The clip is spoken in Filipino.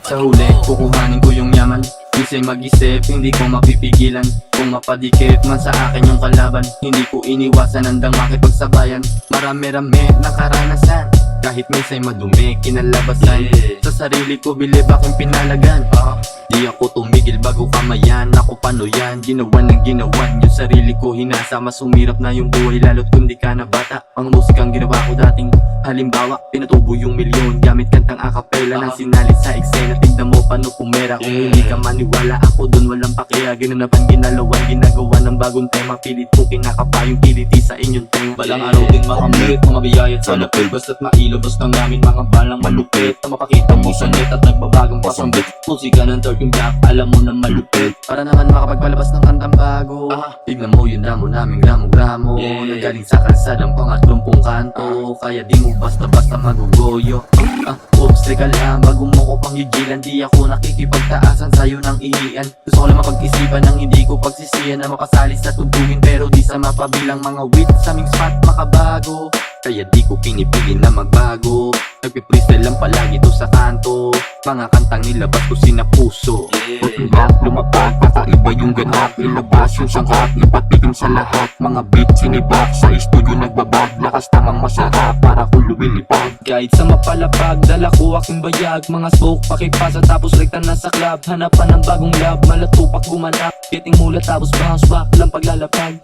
Sa huli, kukuhanin ko yung yaman. Isa'y mag-isip, hindi ko mapipigilan. Kung mapadikit man sa akin yung kalaban, hindi ko iniwasan handang makipagsabayan. Marami-rami ng karanasan, kahit minsa'y madumi, kinalabasan. Sa sarili ko, bilib aking pinalagan. Di ako tumigil bago kamayan. Ako paano yan, ginawan ng ginawan. Yung sarili ko hinasa, mas umirap na yung buhay. Lalo't kung di ka na bata. Ang musikang ginawa ko dating halimbawa, pinatubo yung milyon gamit kantang akapela nang sinalit sa eksena. Tignan mo paano pumera. Kung hindi ka maniwala, ako dun walang pakiya. Ginanapan, ginalawan, ginagawa ng bagong tema. Pilit ko kinakapa yung kiliti sa inyong tenga. Balang araw din makamit, mga biyayat sa lapit. Basta't mailabas ng namin mga balang malupit. Na mapakita mo sa net at nagbabagang pasambit. Musika ng Turking Black, alam mo na malupit. Para naman makapagpalabas ng kantang bago. Tignan mo yung damo naming gramo-gramo. Nagaling sa kalsadang pangatlumpong kanto. Kaya di mo basta-basta magugoyo. Oops, teka lang, bago mo ko pang gigilan. Di ako nakikipagtaasan sa'yo ng ihian. Gusto ko lang mapag-isipan ng hindi ko pagsisiyan. Na makasali sa tugtugin pero di sa mapabilang mga wit sa aming spot makabago. Kaya di ko pinipili na magbago. Nagpipristel lang palagi to sa kanto. Mga kantang nilabas ko sinapuso. Tulak, lumapag, kakaiba yung ganap. Ilabas yung sangkap, ipatikim sa lahat. Mga beat sinibak, sa studio nagbabag. Lakas tamang masarap, para kung lumilipad. Kahit sa mapalapag, dala ko aking bayag. Mga smoke, pakipasa tapos rekta na sa club. Hanapan ng bagong lab, malatupak gumanap. Getting mula tapos bounce back lang paglalapag.